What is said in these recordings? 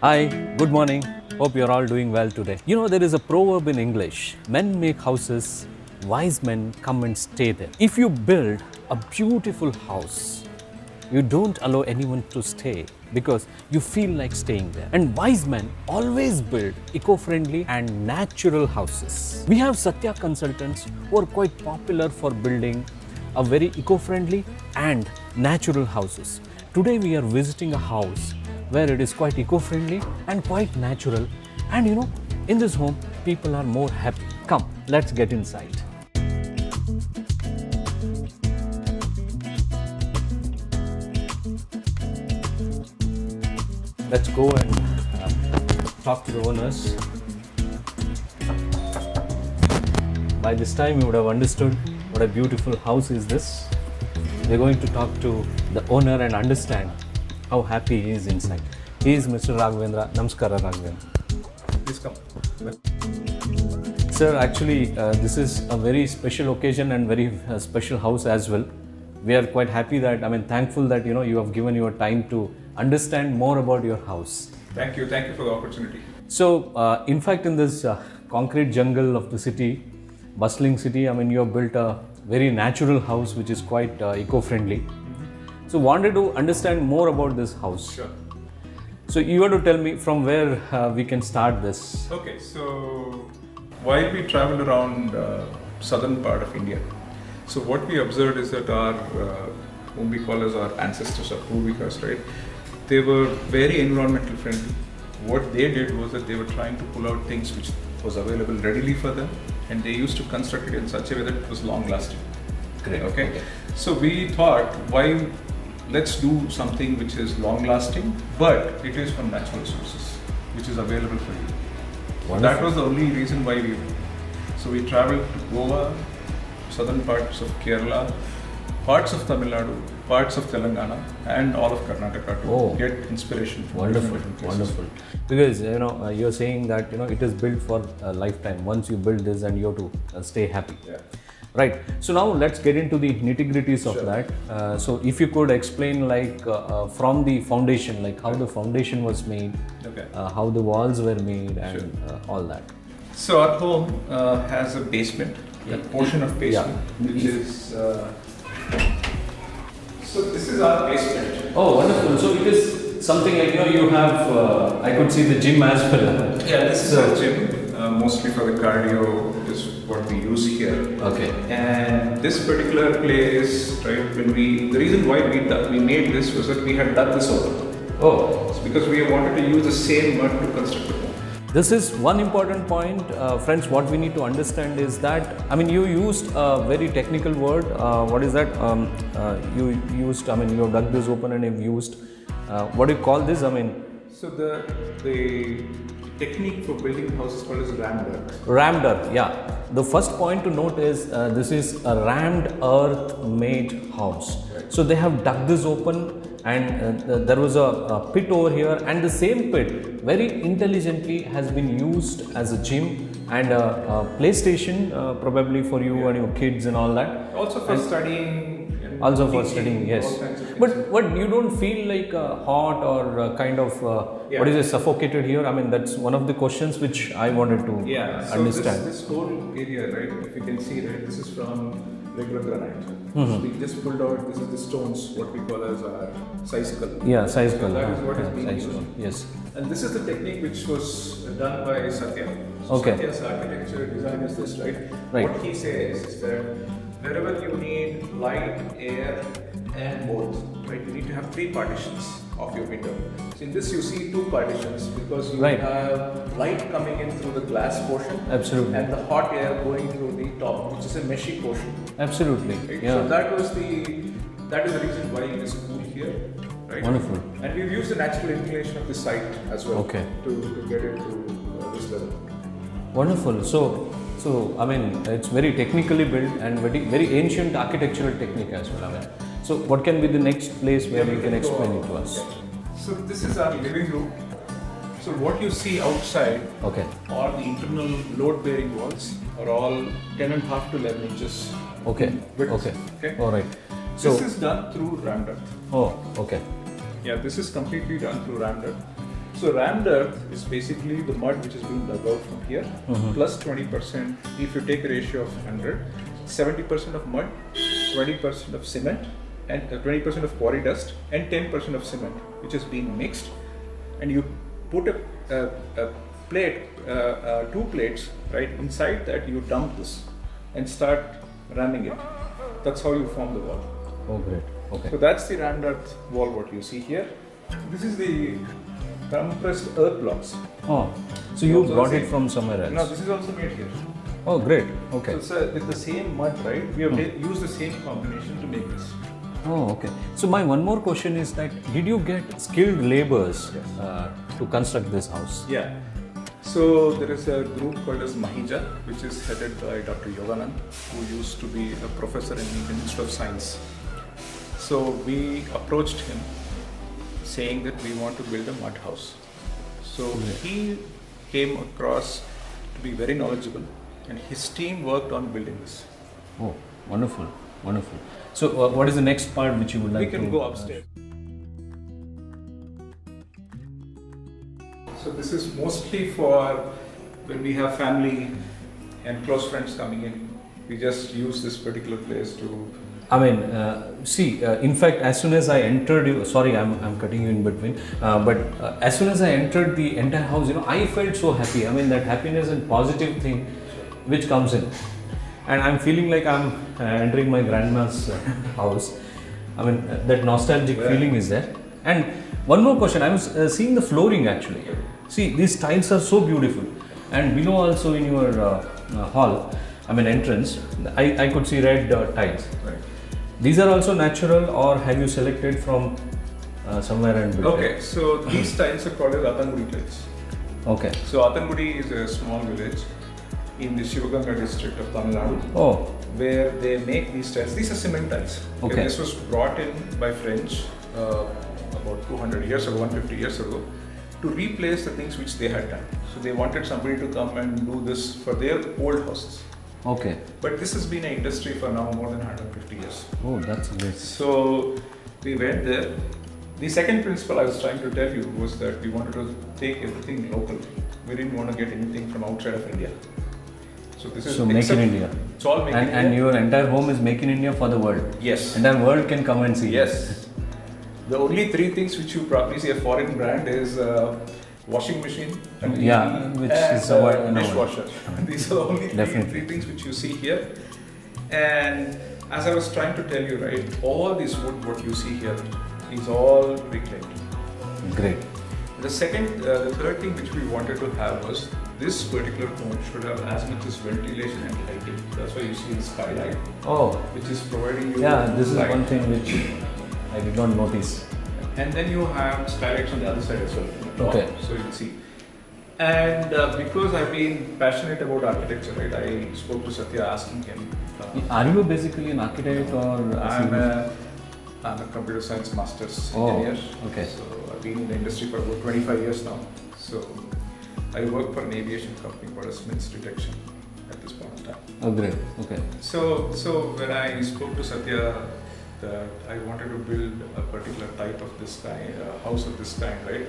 Hi, good morning. Hope you're all doing well today. You know, there is a proverb in English: men make houses, wise men come and stay there. If you build a beautiful house, you don't allow anyone to stay because you feel like staying there. And wise men always build eco friendly and natural houses. We have Satya consultants who are quite popular for building a very eco friendly and natural houses. Today, we are visiting a house where it is quite eco-friendly and quite natural, and in this home people are more happy. Come, let's get inside. Let's go and talk to the owners. By this time you would have understood what a beautiful house is this. We're going to talk to the owner and understand how happy he is inside. He is Mr. Raghavendra. Namaskara, Raghavendra. Please come. Sir, actually, this is a very special occasion and very special house as well. We are quite happy that, thankful that you have given your time to understand more about your house. Thank you for the opportunity. So, in fact, in this concrete jungle of the city, bustling city, you have built a very natural house which is quite eco-friendly. So wanted to understand more about this house. Sure. So you want to tell me from where we can start this. Okay, so while we traveled around southern part of India, so what we observed is that our, whom we call as our ancestors or Purvikas, right? They were very environmental friendly. What they did was that they were trying to pull out things which was available readily for them, and they used to construct it in such a way that it was long lasting. Great. Okay. So we thought, why let's do something which is long lasting, but it is from natural sources, which is available for you. Wonderful. That was the only reason why we traveled to Goa, southern parts of Kerala, parts of Tamil Nadu, parts of Telangana, and all of Karnataka to get inspiration from Wonderful, different places. wonderful. Because you're saying that it is built for a lifetime. Once you build this, and you have to stay happy. Yeah. Right. So now let's get into the nitty-gritties of Sure. that. So if you could explain, like from the foundation, like how the foundation was made, Okay. how the walls were made, and all that. So our home has a basement, a portion of basement, which is. So this is our basement. Oh, wonderful. So it is something like, you have, I could see the gym as well. Yeah, this is our gym, mostly for the cardio is what we use here. Okay. And this particular place, right, the reason why we made this was that we had dug this over. Oh. It's because we wanted to use the same mud to construct the home. This is one important point, friends. What we need to understand is that, you used a very technical word. What is that? You used, you have dug this open and you've used, what do you call this? So the technique for building houses called as rammed earth. Rammed earth, yeah. The first point to note is this is a rammed earth made house. Right. So they have dug this open, and there was a pit over here, and the same pit very intelligently has been used as a gym and a PlayStation, probably for you and your kids and all that. Also for studying. Also for teaching, studying, yes. all kinds of things. But what, you don't feel like hot or kind of Yeah. what is it, suffocated here? That's one of the questions which I wanted to Yeah, so understand. this whole area, right, if you can see, right, this is from regular granite. Mm-hmm. So we just pulled out, this is the stones, what we call as our sizeable. Yeah, size So color. that is what is being size used. color. Yes. And this is the technique which was done by Satya. So Okay. Satya's architecture design is this, right? Right. What he says is that wherever you need light, air, and both, right, you need to have 3 partitions of your window. So in this you see 2 partitions because you Right. have light coming in through the glass portion. Absolutely. And the hot air going through the top, which is a meshy portion. Absolutely. Right? Yeah. So that is the reason why it is cool here. Right? Wonderful. And we've used the natural inclination of the site as well Okay. to get it to this level. Wonderful. So it's very technically built and very ancient architectural technique as well. So what can be the next place where you can explain it to us? So this is our living room. So what you see outside Okay. or the internal load-bearing walls are all 10.5 to 11 inches. Okay. width. Okay. All right. So This is done through rammed earth. oh, okay. Yeah, this is completely done through rammed earth. So rammed earth is basically the mud which is being dug out from here, plus 20%. If you take a ratio of 100, 70% of mud, 20% of cement, and 20% of quarry dust, and 10% of cement, which is being mixed. And you put a plate, 2 plates, right? Inside that you dump this and start ramming it. That's how you form the wall. Oh, great. Okay. So that's the rammed earth wall what you see here. This is the compressed earth blocks. Oh, so you Also brought the it same- from somewhere else? No, this is also made here. Oh, great. Okay. So it's with the same mud, right? We have used the same combination to make this. Oh, okay. So my one more question is that did you get skilled laborers to construct this house? Yeah. So there is a group called as Mahija, which is headed by Dr. Yoganand, who used to be a professor in the Institute of Science. So we approached him saying that we want to build a mud house. So he came across to be very knowledgeable, and his team worked on building this. Oh, wonderful, wonderful. So what is the next part which you would like We to... can go upstairs. So this is mostly for when we have family and close friends coming in. We just use this particular place to... I mean, in fact, as soon as I entered, sorry, I'm cutting you in between, but as soon as I entered the entire house, I felt so happy. I mean, that happiness and positive thing which comes in. And I'm feeling like I'm entering my grandma's house. I mean, that nostalgic feeling is there. And one more question, I was seeing the flooring actually. See, these tiles are so beautiful. And below also in your hall, entrance, I could see red tiles. Right. These are also natural, or have you selected from somewhere and built Okay, so these tiles are called as Atangudi tiles. Okay. So Atangudi is a small village in the Shivaganga district of Tamil Nadu, Oh, where they make these tiles. These are cement tiles. Okay. This was brought in by French about 200 years ago, 150 years ago, to replace the things which they had done. So they wanted somebody to come and do this for their old houses. okay. But this has been an industry for now more than 150 years. Oh, that's great. So we went there. The second principle I was trying to tell you was that we wanted to take everything local. We didn't want to get anything from outside of India. So this is So make in India. It's all make in And India. your entire home is make in India for the world. Yes. Entire world can come and see. Yes. The only 3 things which you probably see a foreign brand is washing machine, and Yeah, which and, is a word- no. dishwasher. These are the only Definitely. three things which you see here. And as I was trying to tell you, right, all this wood what you see here is all reclaimed. Great. The third thing which we wanted to have was this particular home should have as much as ventilation and lighting. That's why you see the skylight, Oh, which is providing you yeah, this is light. one thing which I did not notice. And then you have skylights on the other side as well. from the top. Okay. So you'll see. And because I've been passionate about architecture, right, I spoke to Satya asking him. Are you basically an architect or? I'm a computer science master's Oh, engineer. okay. So I've been in the industry for about 25 years now. So I work for an aviation company called Smiths Detection at this point in time. Oh, great. Okay. So when I spoke to Satya that I wanted to build a particular type of this kind, a house of this kind, right?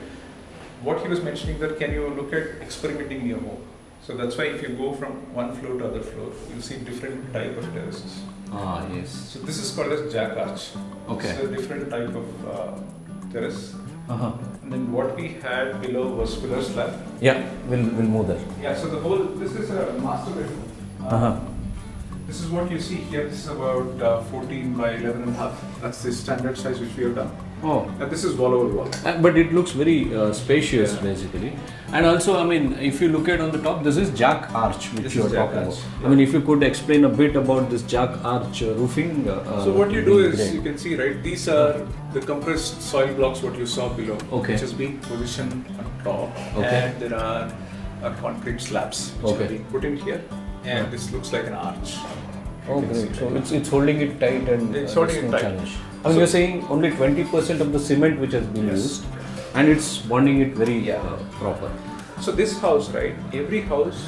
What he was mentioning that can you look at experimenting in your home? So that's why if you go from one floor to other floor, you'll see different type of terraces. Ah, yes. So this is called as jack arch. Okay. It's a different type of terrace. Uh-huh. And then what we had below was pillar slab. Yeah, we'll move there. Yeah. So this is a master bedroom. Uh-huh. This is what you see here. This is about 14 by 11 and a half. That's the standard size which we have done. Oh. And this is wall over wall. But it looks very spacious, Yeah. basically. And also, if you look at on the top, this is jack arch which This you are is jack talking arch, about. yeah. If you could explain a bit about this jack arch roofing. So what you do would be is, great. you can see, right, these are the compressed soil blocks what you saw below, Okay. which is being positioned on top. Okay. And there are concrete slabs which Okay. are being put in here. And this looks like an arch. You Oh, can great. see So right it's holding it tight and It's holding there's it no tight. challenge. So- You're saying only 20% of the cement which has been Yes. used, and it's bonding it very Yeah. proper. So this house, right, every house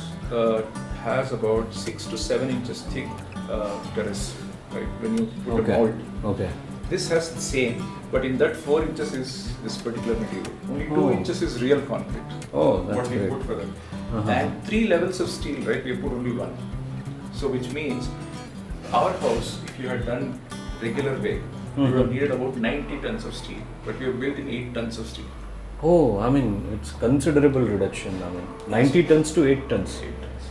has about 6 to 7 inches thick terrace, right, when you put a mold. Okay. This has the same, but in that 4 inches is this particular material. Only 2 Oh. inches is real concrete. Oh, that's what we great. put for them. Uh-huh. And 3 levels of steel, right? We put only 1. So which means our house, if you had done regular way, you would have needed about 90 tons of steel, but we have built in 8 tons of steel. Oh, I mean, it's considerable reduction. I mean, 90 tons to 8 tons. 8 tons.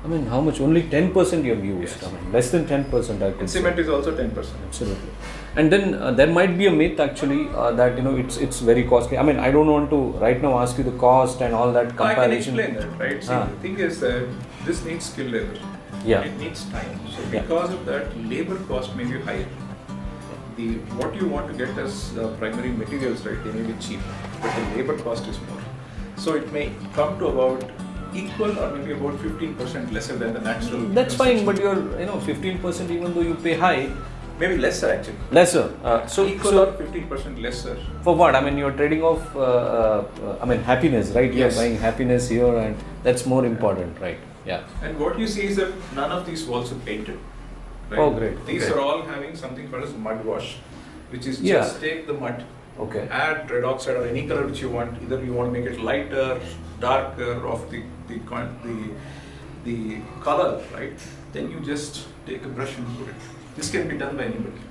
I mean, how much? Only 10% you have used. Yes. I mean, less than 10% I could And say. cement is also 10%. Absolutely. And then there might be a myth actually that it's very costly. I mean, I don't want to right now ask you the cost and all that I can comparison. explain that, right? See, the thing is that this needs skilled labor. Yeah. It needs time. So Yeah. because of that, labor cost may be higher. What you want to get as primary materials, right? They may be cheap, but the labor cost is more. So it may come to about equal or maybe about 15% lesser than the natural. That's fine, construction. but you're 15% even though you pay high, maybe lesser actually. lesser. So Equal or 15% lesser. for what? I mean, you're trading off. I mean, happiness, right? You're Yes. buying happiness here, and that's more important, right? Yeah. And what you see is that none of these walls are painted. Right? Oh, great. These Okay. are all having something called as mud wash, which is Yeah. just take the mud, Okay. add red oxide or any color which you want. Either you want to make it lighter, darker, of the color, right? Then you just take a brush and put it. This can be done by anybody.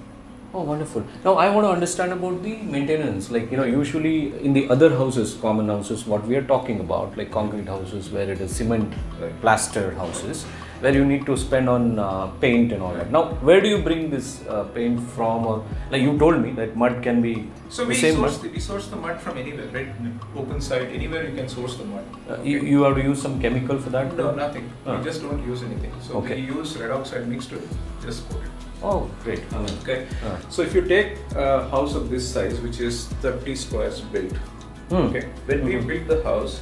Oh, wonderful. Now, I want to understand about the maintenance. Like, usually in the other houses, common houses, what we are talking about, like concrete houses where it is cement plastered houses, where you need to spend on paint and all that. Now, where do you bring this paint from? Or like you told me that mud can be So the we same source mud. we source the mud from anywhere, right? Open site, anywhere you can source the mud. You have to use some chemical for that? No, nothing. Ah. We just don't use anything. So Okay. we use red oxide mixed with it. Just put it. Oh, great. Okay. Ah. So if you take a house of this size, which is 30 squares built, okay. When we built the house,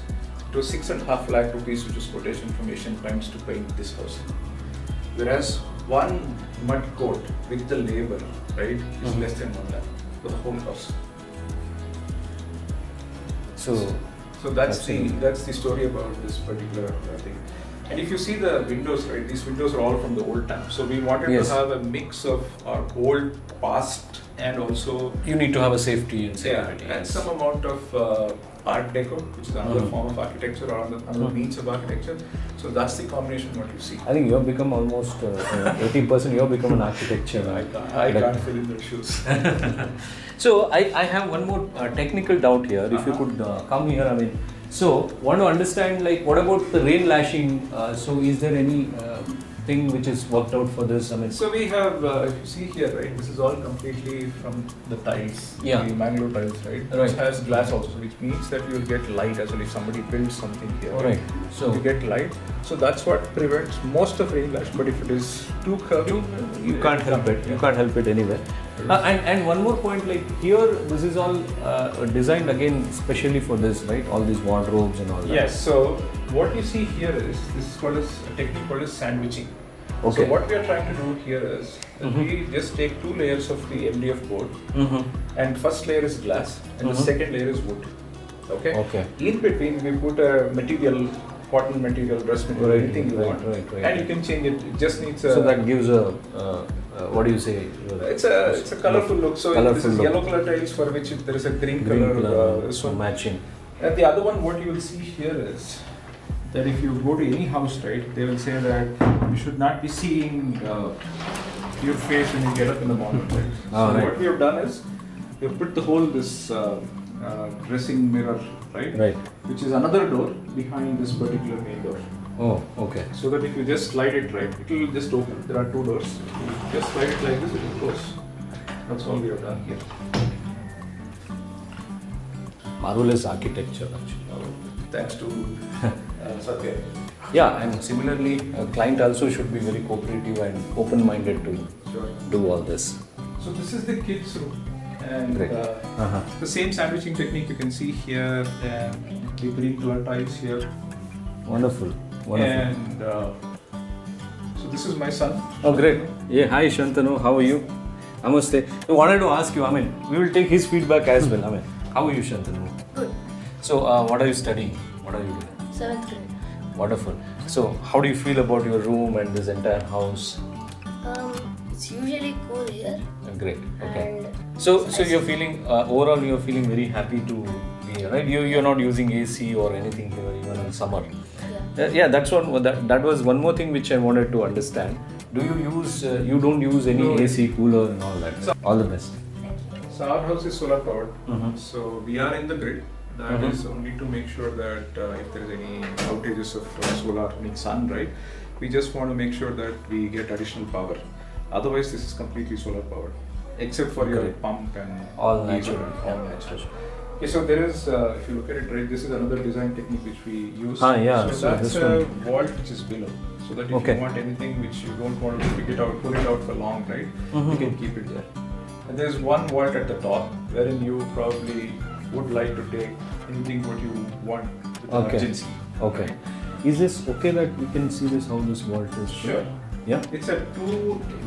it was 6.5 lakh rupees, which is quotation from Asian Paints to paint this house. Whereas one mud coat with the labor, right, is less than 1 lakh for the whole house. So, So that's the story about this particular thing. And if you see the windows, right, these windows are all from the old time. So we wanted Yes. to have a mix of our old past and also you need to have a safety and security. and yes. some amount of art deco, which is another form of architecture or another means of architecture. So that's the combination what you see. I think you have become almost 80%. You have become an architecture. I can't fill in their shoes. So I have one more technical doubt here. If you could come here, I mean, so want to understand like what about the rain lashing? So is there any thing which is worked out for this? I mean, So we have, if you see here, right, this is all completely from the tiles, Yeah. the Mangalore tiles, right? Right. Which has glass also, which means that you will get light as well if somebody builds something here. all right. So You get light. So that's what prevents most of rain lash. But if it is too curvy, you can't help it. You can't help it anywhere. And one more point, like here, this is all designed again specially for this, right? All these wardrobes and all that. Yes. So what you see here is this is called as a technique called as sandwiching. Okay. So what we are trying to do here is that we just take 2 layers of the MDF board, and first layer is glass, and the second layer is wood. Okay. Okay. In between, we put a material, cotton material, dress material, Right, anything you right, want, right. and you can change it. It just needs a. So that gives a what do you say? It's a colorful look. So Colorful this is look. yellow color tiles for which there is a green Green color. color This one. matching. And the other one, what you will see here is that if you go to any house, right, they will say that you should not be seeing your face when you get up in the morning. Right? Oh, So right. what we have done is we have put the whole this dressing mirror, right, Right. which is another door behind this particular main door. Oh, okay. So that if you just slide it right, it will just open. There are 2 doors. Just slide it like this, it will close. That's all we have done here. Marvelous architecture, actually. Thanks to Satya. Yeah, and similarly, a client also should be very cooperative and open-minded to Sure. do all this. So this is the kids' room, and Great. the same sandwiching technique you can see here, and the green color tiles here, Wonderful. Wonderful. and so this is my son. Oh, great. Yeah, hi Shantanu, how are you? Namaste. I wanted to ask you, I mean, we will take his feedback as well. I mean, how are you, Shantanu? Good. So, what are you studying? What are you doing? 7th grade. Wonderful. So, how do you feel about your room and this entire house? It's usually cool here, Great. Okay. and So you're feeling overall you're feeling very happy to be here, right? You're not using AC or anything here even in summer. Yeah, that's one. That was one more thing which I wanted to understand. Do you use? You don't use any No. AC, cooler, and all that. All the best. So our house is solar powered. Mhm. So we are in the grid. That Mhm. is only to make sure that if there is any outages of solar, meaning sun, right? We just want to make sure that we get additional power. Otherwise, this is completely solar powered, except for your Okay. pump and All diesel, natural. all natural. Okay, so there is, if you look at it, right, this is another design technique which we use. Ah, yeah, So, so that's this a one- vault which is below. So that if Okay. you want anything which you don't want to pick it out, pull it out for long, right, Mhm. you can keep it there. And there's one vault at the top wherein you probably would like to take anything what you want with Okay. urgency. Okay. Is this okay that we can see this how this vault is? Sure. Yeah. It's at 2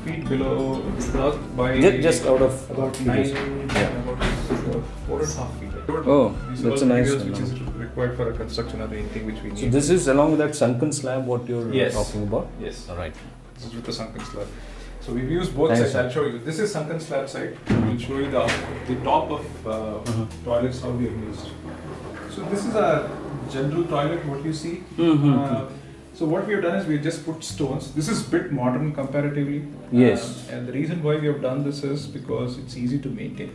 feet below the ground by Just out of about curiosity. 9, Yeah. about 4.5 feet. Oh, These are that's all a nice materials one. which is required for a construction or anything which we need. So this is along with that sunken slab what you're Yes. talking about? Yes. All right. This is with the sunken slab. So we've used both Thanks, sides. sir. I'll show you. This is sunken slab side. We'll show you the top of toilets how we have used. So this is a general toilet. What you see. So what we have done is we have just put stones. This is bit modern comparatively. Yes. And the reason why we have done this is because it's easy to maintain.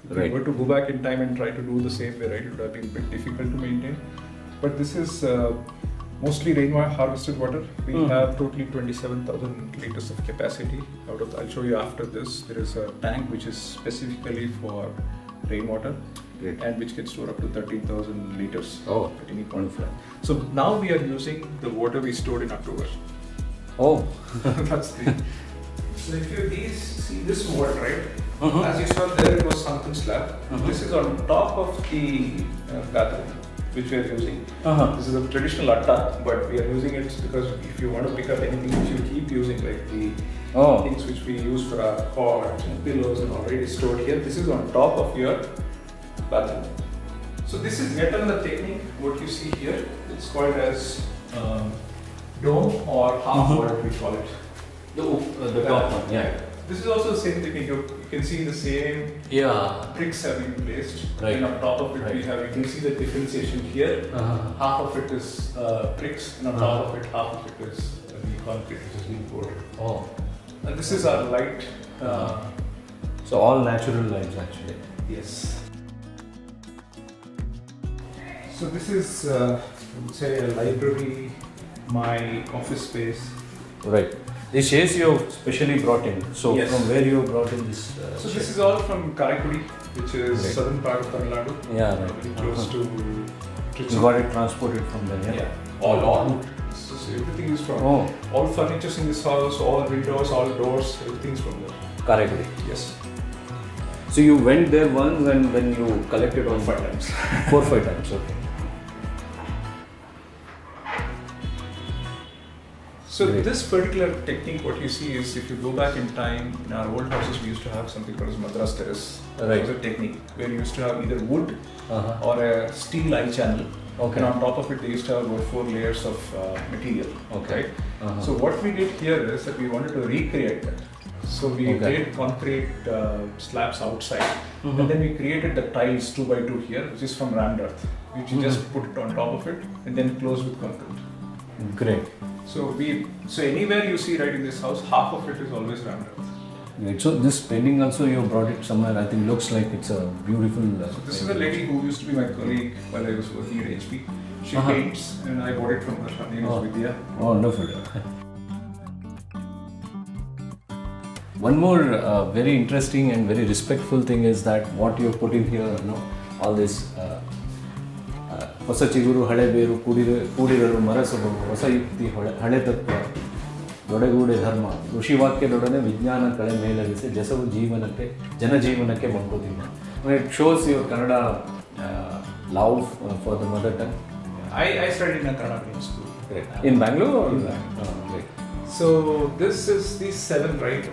If Right. we were to go back in time and try to do the same way, right, it would have been a bit difficult to maintain. But this is mostly rainwater harvested water. We Mhm. have totally 27,000 liters of capacity. Out of I'll show you after this. There is a tank which is specifically for rainwater. Great. And which can store up to 13,000 liters Oh, at any point of time. So now we are using the water we stored in October. Oh. That's the. So if you see this water, right? Mhm. As you saw there, it was sunken slab. Mhm. This is on top of the bathroom, which we are using. Uh-huh. This is a traditional atta, but we are using it because if you want to pick up anything which you keep using, like the Oh. things which we use for our cots and pillows and already stored here, this is on top of your bathroom. So this is yet another technique. What you see here, it's called as dome or half Mhm. vault, we call it. The top one, yeah. This is also the same technique. You can see the same Yeah. bricks have been placed. Right. And on top of it, we Right. have. You can see the differentiation here. Uh-huh. Half of it is bricks, and on top of it, half of it is the concrete which is being poured. Oh. And this is our light. So all natural lights actually. Yes. So this is, I would say, a library, my office space. Right. The chairs you have specially brought in. So Yes. from where you have brought in this? So this is all from Karaikudi, which is Right. southern part of Tamil Nadu. Yeah, right. Very close to You Trichy. got it transported from there, yeah? Yeah. All. So everything is from. Oh, All furnitures in this house, all windows, all doors, everything's from there. Karaikudi. Yes. So you went there once and then you collected all 5 times. 4-5 times, okay. So Great. this particular technique, what you see is, if you go back in time, in our old houses, we used to have something called as Madras terrace. Right. It was a technique where you used to have either wood Uh-huh. or a steel eye channel. Okay. And on top of it, they used to have about 4 layers of material. Okay. Right? Uh-huh. So what we did here is that we wanted to recreate that. So we Okay. did concrete slabs outside, Mhm. and then we created the tiles 2x2 here, which is from rammed earth, which you just put it on top of it and then close with concrete. Great. So anywhere you see right in this house, half of it is always rammed earth. Great. So this painting also you brought it somewhere. I think looks like it's a beautiful. So this is a lady who used to be my colleague while I was working at HP. She Uh-huh. paints, and I bought it from her. Her name Oh. is Vidya. Wonderful. One more very interesting and very respectful thing is that what you put in here, all this ಹೊಸ ಚಿಗುರು ಹಳೆ ಬೇರು ಕೂಡಿರಲು ಮರಸಬಹುದು ಹೊಸ ಯುಕ್ತಿ ಹಳೆ ತತ್ವ ದೊಡೆಗೂಡೆ ಧರ್ಮ ಋಷಿವಾಕ್ಯದೊಡನೆ ವಿಜ್ಞಾನ ಕಳೆ ಮೇಲರಿಸಿ ಜಸವು ಜನಜೀವನಕ್ಕೆ Mankutimma. It shows your Kannada love for the mother tongue. I studied in a Kannada medium school. Great. In Bangalore or? In Bangalore. Oh, great. So this is these 7, right?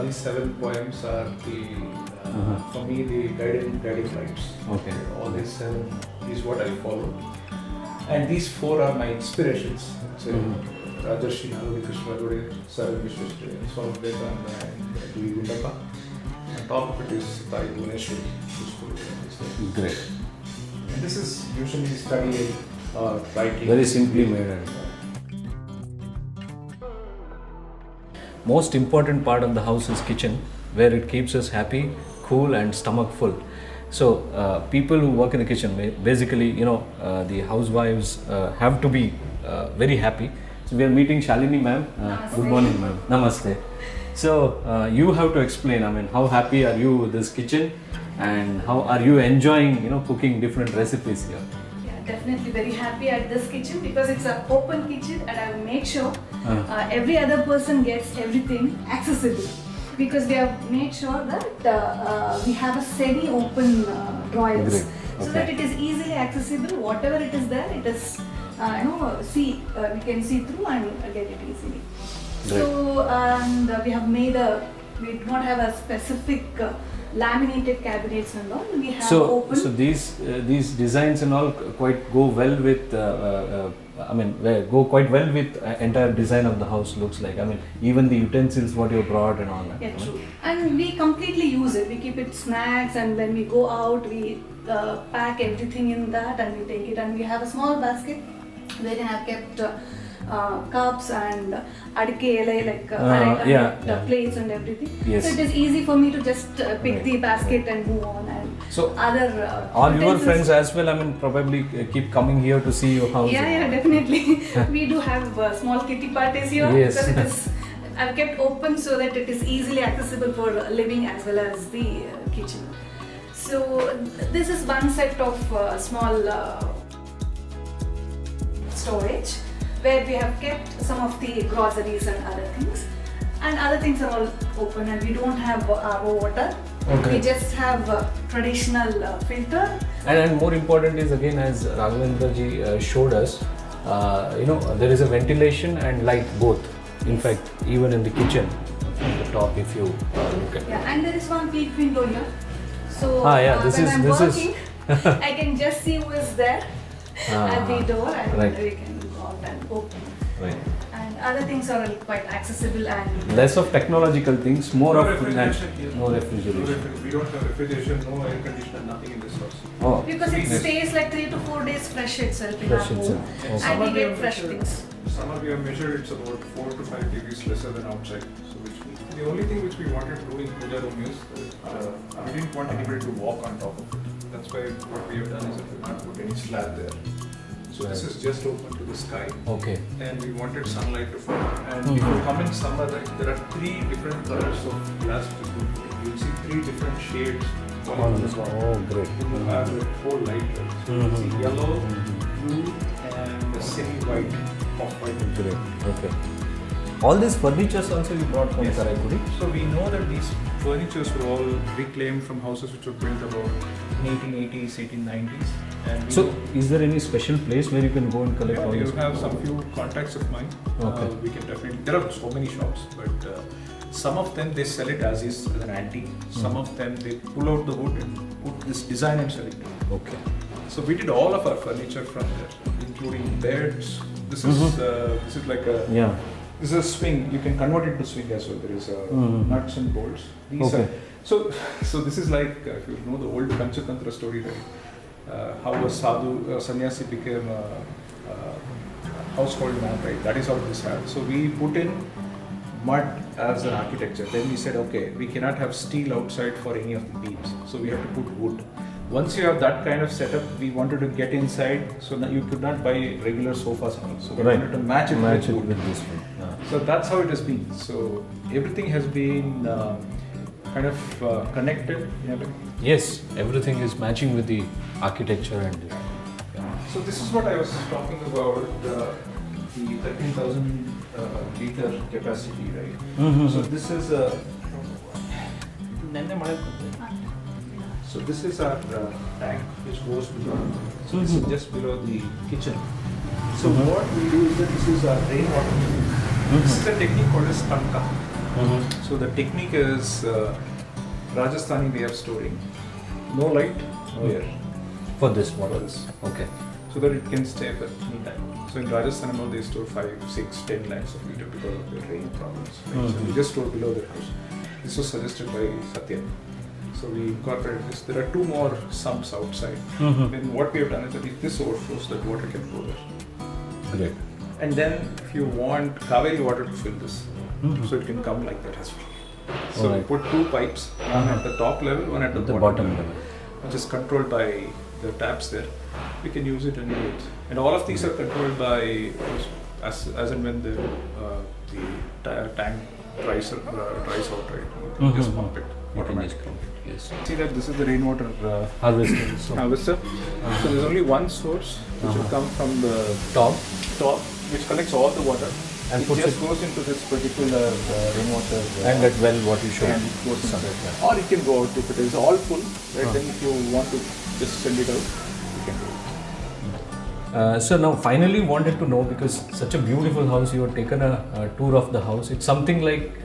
These 7 poems are for me the guiding lights. Okay. All these 7 is what I follow, and these 4 are my inspirations. So Rajarshi Naluri Krishna Gode, Sir Vishweshwaraya, Swami Vivekananda, and Gundappa. on top of it is Thai Bhubaneswari, which is full of Great. and this is usually study or writing. Very simply made. And most important part of the house is kitchen, where it keeps us happy, cool, and stomach full. So people who work in the kitchen, basically, the housewives have to be very happy. So we are meeting Shalini ma'am. Good morning, ma'am. Namaste. So you have to explain. I mean, how happy are you with this kitchen, and how are you enjoying, cooking different recipes here? Yeah, definitely very happy at this kitchen because it's an open kitchen, and I will make sure every other person gets everything accessible. Because we have made sure that we have a semi-open drawers, Great. so Okay. that it is easily accessible. Whatever it is there, it is we can see through and get it easily. So and we have made we do not have a specific laminated cabinets and all. We have open. So these designs and all quite go well with. Go quite well with entire design of the house. Looks like. I mean, even the utensils what you brought and all that. Yeah, true. And we completely use it. We keep it snacks, and when we go out, we pack everything in that, and we take it. And we have a small basket wherein I've kept cups and adike plates and everything. Yes. So it is easy for me to just pick the basket and move on. And So other all your utensils- friends as well. I mean, probably keep coming here to see your house. Yeah, definitely. We do have small kitty parties here Yes. because it is. I've kept open so that it is easily accessible for living as well as the kitchen. So this is one set of small storage where we have kept some of the groceries and other things. And other things are all open, and we don't have RO water. Okay. We just have traditional filter. And more important is, again, as Raghavendra ji showed us, there is a ventilation and light both. In fact, even in the kitchen, from the top, if you look at. Yeah, and there is one peak window here. So This when is- I'm this is- working, I can just see who is there at the door, and right. we can go out and open. Right. And other things are quite accessible and Less of technological things, more No of refrigeration here. no refrigeration. We don't have refrigeration, no air conditioner, nothing in this house. Oh, because it Yes. stays like 3 to 4 days fresh itself in Fresh our home, itself. Okay. and we get fresh things. Summer we have measured it's about 4 to 5 degrees lesser than outside. So the only thing which we wanted to do in puja room is we didn't want anybody to walk on top of it. That's why what we have done is that we not put any slab there. So this is just open to the sky, okay. and we wanted sunlight to fall. And if you come in summer, there are 3 different colors of glass. You'll see 3 different shades. On this one. Oh, great. You have a whole light. Right? So you see yellow, blue, and semi-white, off-white. Great. Okay. All these furnitures also you brought from Yes. Karaikudi? So we know that these furnitures were all reclaimed from houses which were built about 1880s, 1890s. And we So, is there any special place where you can go and collect all we this? have some few contacts of mine. Okay. We can definitely. There are so many shops, but some of them they sell it as is as an antique. Some of them they pull out the wood and put this design and sell it. Okay. So we did all of our furniture from there, including beds. This is like a. Yeah. This is a swing. You can convert it to swing as well. There is nuts and bolts. These Okay. are so this is like if you know the old Panchatantra story, right? How a sadhu sannyasi became a household man, right? That is how this happened. So we put in mud as an architecture. Then we said, okay, we cannot have steel outside for any of the beams, so we have to put wood. Once you have that kind of setup, we wanted to get inside, so that you could not buy regular sofas and all. So we Right. wanted to match it with wood. with this one. Yeah. So that's how it has been. So everything has been kind of connected in a way. Yes, everything is matching with the architecture and design. So this is what I was talking about, the 13,000 liter capacity, right? So this is so this is our tank which goes below. So this is just below the kitchen. So what we do is that this is our rainwater. This is a technique called as tanka. So the technique is Rajasthani way of storing. No light, no air. For this model. For this. Okay. So that it can stay for any time. So in Rajasthan, they store 5, 6, 10 lakhs of liter because of the rain problems. Right? So we just store below their house. This was suggested by Satya. So we incorporated this. There are 2 more sumps outside. Then what we have done is that if this overflows, that water can go there. Great. And then if you want Kaveri water to fill this, so it can come like that as well. So we put 2 pipes, one at the top level, one at the bottom level, which is controlled by the taps there. We can use it and do it. And all of these are controlled by as and when the tank dries out, right? You can just pump it automatically. Yes. See that this is the rainwater Harvester. harvester. So there's only one source which will come from the Top. top, which collects all the water And it puts just it- goes into this particular rainwater. And that well, what you showed. And it goes inside. Or it can go out if it is all full. Right? Then if you want to just send it out, you can do it. So now finally wanted to know, because such a beautiful house, you have taken a tour of the house. It's something like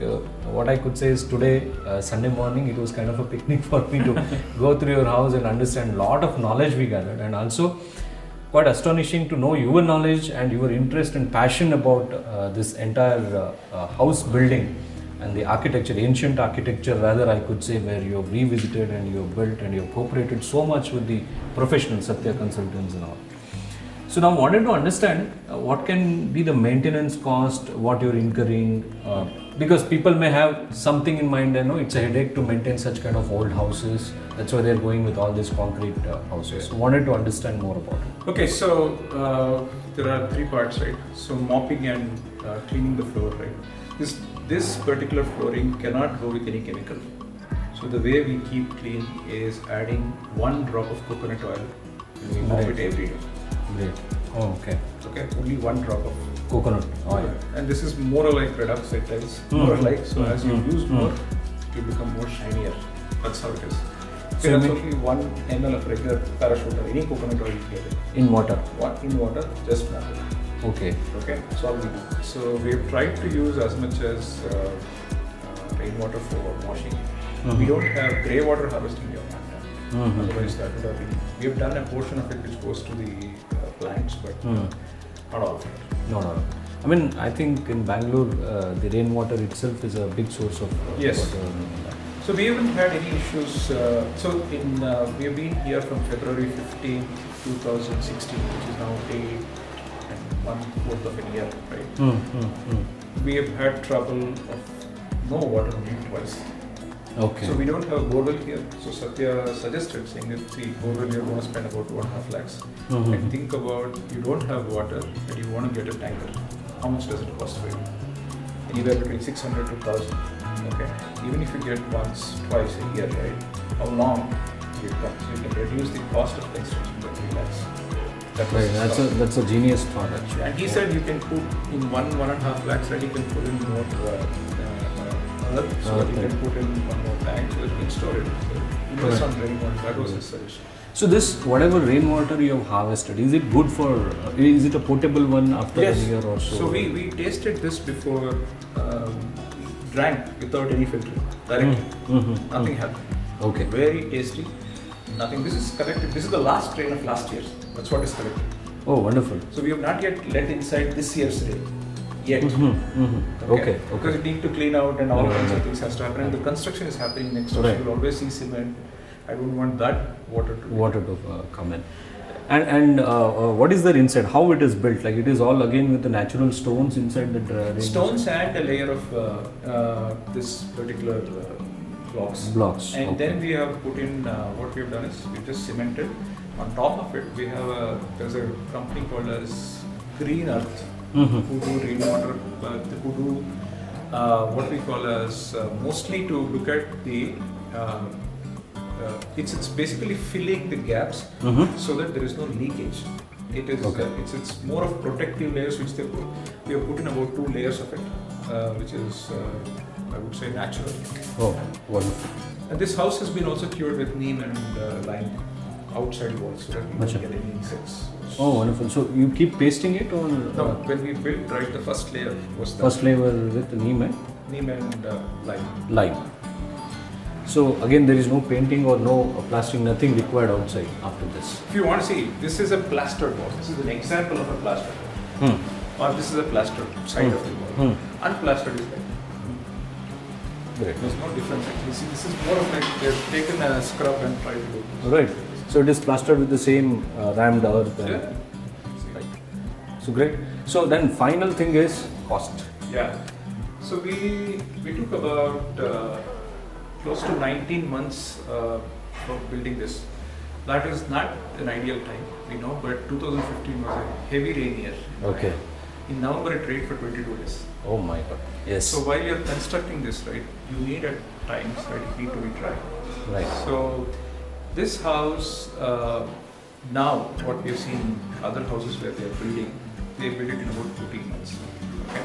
what I could say is today, Sunday morning, it was kind of a picnic for me to go through your house and understand a lot of knowledge we gathered, and also quite astonishing to know your knowledge and your interest and passion about this entire house building and the architecture, ancient architecture rather, I could say, where you have revisited and you have built and you have cooperated so much with the professional Satya consultants and all. So now I wanted to understand what can be the maintenance cost, what you're incurring, because people may have something in mind, I know it's a headache to maintain such kind of old houses. That's why they're going with all these concrete houses. So wanted to understand more about it. Okay, so there are 3 parts, right? So mopping and cleaning the floor, right? This particular flooring cannot go with any chemical. So the way we keep clean is adding 1 drop of coconut oil and we mop it every day. Great. Oh, okay. Okay, only 1 drop of Coconut oil. And this is more like reduxed tiles, more like, so as you use more, it will become more shinier. That's how it is. Okay, So that's you only 1 ml of regular parachute or any coconut oil you get it. In water. In water, just mop it. Okay. Okay, that's all we do. So we've tried to use as much as rainwater for washing. We don't have grey water harvesting here. Otherwise, that would have been. We have done a portion of it which goes to the plants, but not all of it. No. I mean, I think in Bangalore, the rainwater itself is a big source of Yes. water. So we haven't had any issues. We have been here from February 15, 2016, which is now 1/4 of a year, right? We have had trouble of no water only twice. Okay. So we don't have a borewell here. So Satya suggested, saying that the borewell you're going to spend about 2.5 lakhs. And think about, you don't have water and you want to get a tanker. How much does it cost for you? Anywhere between 600 to 1,000. Okay. Even if you get once, twice a year, right? How long you come? So you can reduce the cost of construction by 3 lakhs. That was Right, his thought. that's a genius thought actually. And he said you can put in 1.5 lakhs, right? You can put in more earth, so that you can put in 1 more tank, so that you can store it. So invest on rainwater. That was his suggestion. So this, whatever rainwater you have harvested, is it good for, is it a potable one after a year or so? So we tasted this before, drank without any filter, directly. Nothing happened. Okay. Very tasty. Nothing. This is collected. This is the last rain of last year. That's what is collected. Oh, wonderful. So we have not yet let inside this year's rain. Yet. Okay. Because you need to clean out and all kinds of things has to happen. And the construction is happening next door. Right. So you'll always see cement. I don't want that water to Come in. And what is there inside? How it is built? Like it is all again with the natural stones inside the rain? stones and a layer of this particular blocks. Blocks. And okay. then we have put in, what we have done is we just cemented. On top of it, we have there's a company called as Green Earth, who do rainwater, who do what we call as mostly to look at the, it's basically filling the gaps so that there is no leakage. It is, it's more of protective layers which they put. We have put in about 2 layers of it, which is, I would say, natural. Oh, wonderful. And this house has been also cured with neem and lime outside walls so that we don't get any insects. Oh, wonderful. So you keep pasting it or? No, when we built, right, the first layer was the First layer with neem and neem and lime. lime. So again, there is no painting or no plastering, nothing required outside after this. If you want to see, this is a plastered wall. This is an example of a plastered wall. Or this is a plastered side of the wall. Unplastered is like Great. There's no difference actually. See, this is more of like they've taken a scrub and tried to do. Right. So it is plastered with the same rammed earth. And, Yeah. Right. So great. So then final thing is cost. Yeah. So we took about close to 19 months for building this. That is not an ideal time, we know, but 2015 was a heavy rain year. Okay. In November it rained for 22 days. Oh my God. Yes. So while you're constructing this, right, you need at times, right, it need to be dry. Right. So this house, now what we have seen in other houses where they are building, they build it in about 14 months. Okay.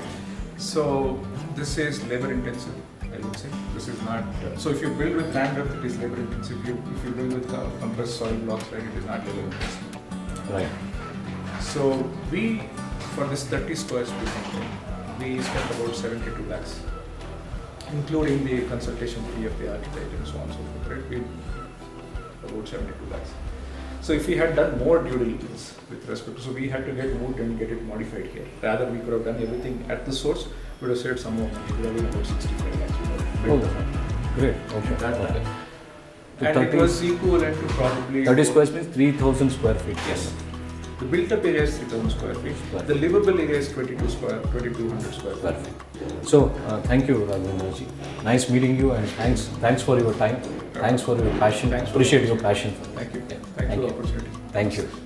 So this is labor intensive, I would say. This is not, so if you build with land earth, it is labor intensive. If you build with compressed soil blocks, right, it is not labor intensive. Right. So we, for this 30 square feet, we spent about 72 lakhs, including the consultation fee of the architect and so on and so forth, right? We about 72 lakhs. So if we had done more due diligence with respect to, so we had to get wood and get it modified here. Rather, we could have done everything at the source, we would have saved some more money. We would have been about 65 lakhs. We would have built the home. Great. Okay. That Okay. time. So And it was equivalent to probably 30 square means 3,000 square feet. Yes. The built-up area is 3,000 square feet. Square The livable area is 2200 square feet. Perfect. So thank you, Raghavendra ji. Nice meeting you, and thanks for your time. Thanks for your passion. Thanks for Appreciate the your passion. Thank you. Yeah. Thanks for the opportunity. Thank you.